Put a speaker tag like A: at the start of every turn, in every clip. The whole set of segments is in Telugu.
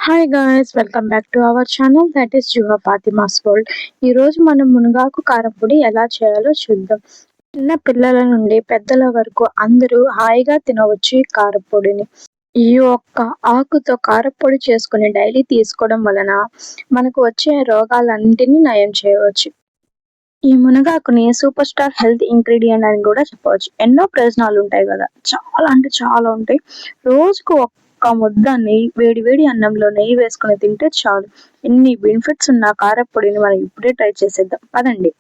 A: Hi guys, welcome back to our channel that is జుహా Fatima's world. ఈరోజు మనం మునగాకు కారపొడి ఎలా చేయాలో చూద్దాం. చిన్న పిల్లల నుండి పెద్దల వరకు అందరూ హాయిగా తినవచ్చు ఈ కారపొడిని. ఈ ఒక్క ఆకుతో కారపొడి చేసుకుని డైలీ తీసుకోవడం వలన మనకు వచ్చే రోగాలన్నింటినీ నయం చేయవచ్చు. ఈ మునగాకుని సూపర్ స్టార్ హెల్త్ ఇంగ్రీడియంట్ అని కూడా చెప్పవచ్చు. ఎన్నో ప్రయోజనాలు ఉంటాయి కదా, చాలా అంటే చాలా ఉంటాయి. రోజుకు ఒక్క ముద్ద నెయ్యి, వేడి వేడి అన్నంలో నెయ్యి వేసుకుని తింటే చాలు. ఎన్ని బెనిఫిట్స్ ఉన్న కారపొడిని మనం ఇప్పుడే ట్రై చేసేద్దాం పదండి.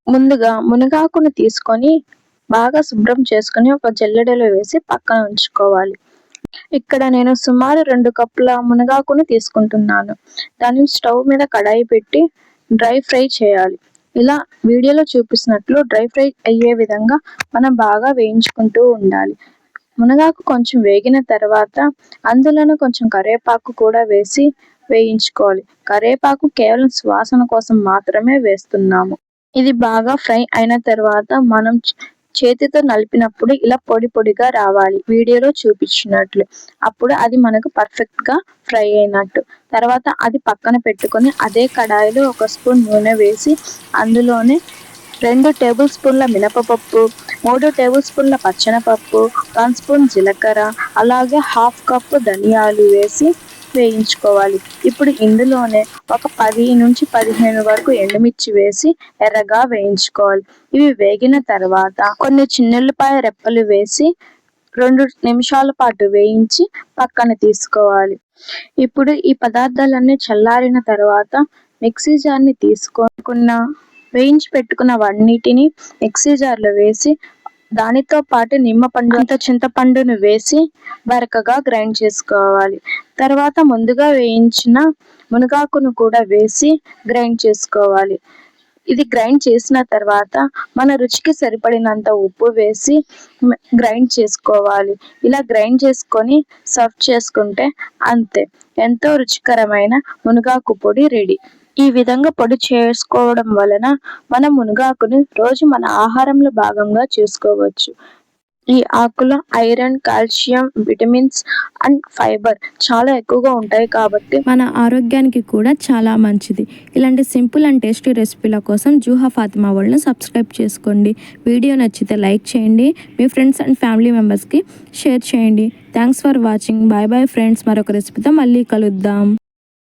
A: ముందుగా మునగాకుని తీసుకొని బాగా శుభ్రం చేసుకుని ఒక జల్లెడలో వేసి పక్కన ఉంచుకోవాలి. ఇక్కడ నేను సుమారు 2 కప్పుల మునగాకుని తీసుకుంటున్నాను. దానిని స్టవ్ మీద కడాయి పెట్టి డ్రై ఫ్రై చేయాలి. ఇలా వీడియోలో చూపిస్తున్నట్లు డ్రై ఫ్రై అయ్యే విధంగా మనం బాగా వేయించుకుంటూ ఉండాలి. మునగాకు కొంచెం వేగిన తర్వాత అందులోనే కొంచెం కరివేపాకు కూడా వేసి వేయించుకోవాలి. కరివేపాకు కేవలం సువాసన కోసం మాత్రమే వేస్తున్నాము. ఇది బాగా ఫ్రై అయిన తర్వాత మనం చేతితో నలిపినప్పుడు ఇలా పొడి పొడిగా రావాలి, వీడియోలో చూపించినట్లు. అప్పుడు అది మనకు పర్ఫెక్ట్ గా ఫ్రై అయినట్టు. తర్వాత అది పక్కన పెట్టుకొని అదే కడాయిలో 1 స్పూన్ నూనె వేసి అందులోనే 2 టేబుల్ స్పూన్ల మినపపప్పు, 3 టేబుల్ స్పూన్ల పచ్చెనపప్పు, 1 స్పూన్ జీలకర్ర, అలాగే 1/2 కప్పు ధనియాలు వేసి వేయించుకోవాలి. ఇప్పుడు ఇందులోనే ఒక 10 నుంచి 15 వరకు ఎండుమిర్చి వేసి ఎర్రగా వేయించుకోవాలి. ఇవి వేగిన తర్వాత కొన్ని చిన్నుల్లిపాయ రెప్పలు వేసి 2 నిమిషాల పాటు వేయించి పక్కన తీసుకోవాలి. ఇప్పుడు ఈ పదార్థాలన్నీ చల్లారిన తర్వాత మిక్సీ జార్ని తీసుకున్న వేయించి పెట్టుకున్న వాటిని మిక్సీ జార్లో వేసి దానితో పాటు నిమ్మపండు అంత చింతపండును వేసి బరకగా గ్రైండ్ చేసుకోవాలి. తర్వాత ముందుగా వేయించిన మునగాకును కూడా వేసి గ్రైండ్ చేసుకోవాలి. ఇది గ్రైండ్ చేసిన తర్వాత మన రుచికి సరిపడినంత ఉప్పు వేసి గ్రైండ్ చేసుకోవాలి. ఇలా గ్రైండ్ చేసుకొని సర్వ్ చేసుకుంటే అంతే, ఎంతో రుచికరమైన మునగాకు పొడి రెడీ. ఈ విధంగా పొడి చేసుకోవడం వలన మన మునగాకుని రోజు మన ఆహారంలో భాగంగా చేసుకోవచ్చు. ఈ ఆకులో iron, calcium, vitamins and fibre చాలా ఎక్కువగా ఉంటాయి కాబట్టి
B: మన ఆరోగ్యానికి కూడా చాలా మంచిది. ఇలాంటి సింపుల్ అండ్ టేస్టీ రెసిపీల కోసం జుహా ఫాతిమా వరల్డ్ని సబ్స్క్రైబ్ చేసుకోండి. వీడియో నచ్చితే లైక్ చేయండి, మీ ఫ్రెండ్స్ అండ్ ఫ్యామిలీ మెంబర్స్కి షేర్ చేయండి. Thanks for watching. Bye bye friends. మరొక రెసిపీతో మళ్ళీ కలుద్దాం.